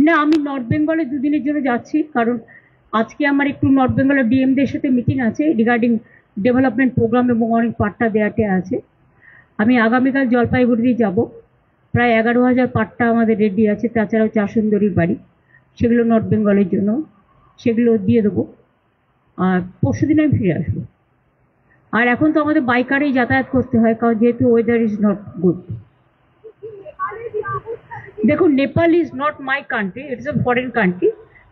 না, আমি নর্থ বেঙ্গলে দুদিনের জন্য যাচ্ছি, কারণ আজকে আমার একটু নর্থ বেঙ্গলের ডিএমদের সাথে মিটিং আছে রিগার্ডিং ডেভেলপমেন্ট প্রোগ্রাম এবং অনেক পাট্টা দেওয়াতে আছে। আমি আগামীকাল জলপাইগুড়ি যাব। প্রায় 11,000 পাট্টা আমাদের রেডি আছে, তাছাড়াও চারসুন্দরীর বাড়ি, সেগুলো নর্থ বেঙ্গলের জন্য, সেগুলো দিয়ে দেবো। আর পরশু দিন আমি ফিরে আসবো। আর এখন তো আমাদের বাইকারেই যাতায়াত করতে হয়, কারণ যেহেতু ওয়েদার ইজ নট গুড। দেখুন, Nepal is not my country, it is a foreign country,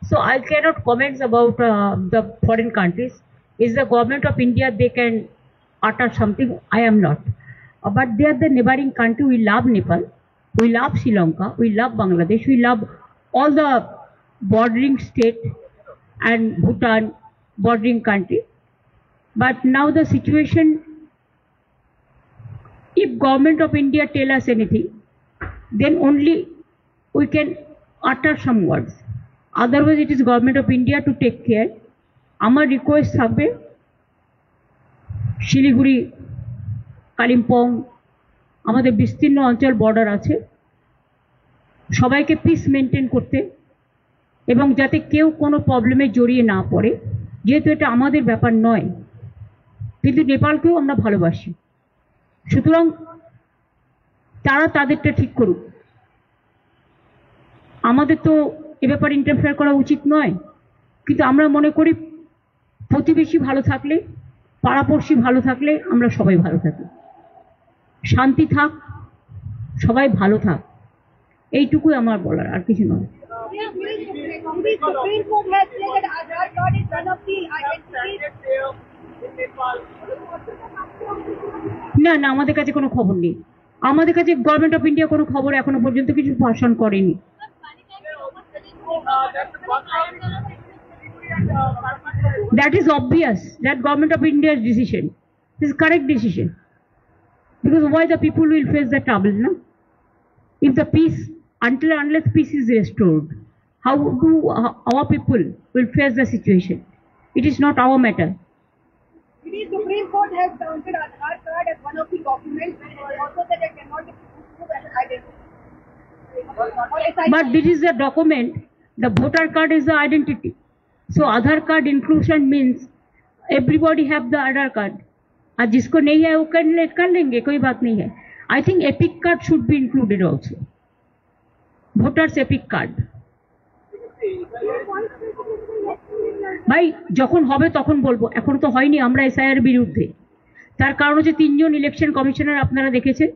so I cannot comment about the foreign countries. Is the government of India, they can utter something, I am not. But they are the neighboring country. We love Nepal, we love Sri Lanka, we love Bangladesh, we love all the bordering state and Bhutan bordering country. But now the situation, if government of India tell us anything, then only we can utter some words. Otherwise, it is government of India to take care. আমার request থাকবে, শিলিগুড়ি, কালিম্পং, আমাদের বিস্তীর্ণ অঞ্চল border আছে, সবাইকে piece maintain করতে, এবং যাতে কেউ কোনো প্রবলেমে জড়িয়ে না পড়ে, যেহেতু এটা আমাদের ব্যাপার নয়, কিন্তু নেপালকেও আমরা ভালোবাসি। সুতরাং তারা তাদেরটা ঠিক করুক, আমাদের তো এ ব্যাপারে ইন্টারফেয়ার করা উচিত নয়। কিন্তু আমরা মনে করি প্রতিবেশী ভালো থাকলে, পাড়াপড়শি ভালো থাকলে আমরা সবাই ভালো থাকি। শান্তি থাক, সবাই ভালো থাক, এইটুকুই আমার বলার, আর কিছু নয়। না না, আমাদের কাছে কোনো খবর নেই। আমাদের কাছে গভর্নমেন্ট অফ ইন্ডিয়া কোনো খবর এখনো পর্যন্ত কিছু ভাষণ করেনি। That is obvious that government of India's decision is correct decision, because why the people will face the trouble, no? If the peace, unless peace is restored, how do our people will face the situation? It is not our matter. The Supreme Court has counted Aadhaar card as one of the documents, and also that it cannot be proved as an identity. But this is a document. The voter card is the identity. So Aadhaar card inclusion means everybody have the Aadhaar card. और जिसको नहीं है वो कर लेंगे, कोई बात नहीं है। I think epic card should be included also. Voters epic card. ভাই যখন হবে তখন বলবো, এখন তো হয়নি। আমরা এসআইআর বিরুদ্ধে, তার কারণ হচ্ছে 3 জন ইলেকশন কমিশনার আপনারা দেখেছেন,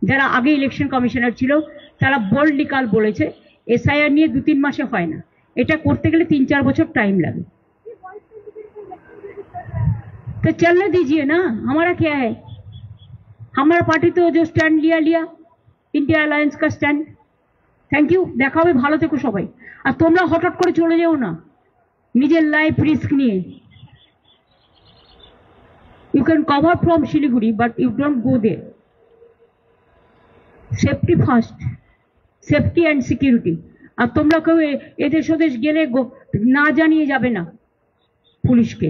যারা আগে ইলেকশন কমিশনার ছিল, তারা বোল্ডলি কাল বলেছে এসআইআর নিয়ে 2-3 মাসে হয় না, এটা করতে গেলে 3-4 বছর টাइम लगे। तो चलने दीजिए ना, हमारा क्या है। हमारा पार्टी तो जो स्टैंड लिया इंडिया अलायंस का स्टैंड। थैंक यू, देखा হবে, ভালো থেকো সবাই। আর তোমরা হঠাৎ করে চলে যেও না নিজের লাইফ রিস্ক নিয়ে। You can cover from Siliguri, but you don't go there. Safety first, safety and security. আর তোমরা কেউ এদেশ ওদেশ গেলে না জানিয়ে যাবে না পুলিশকে।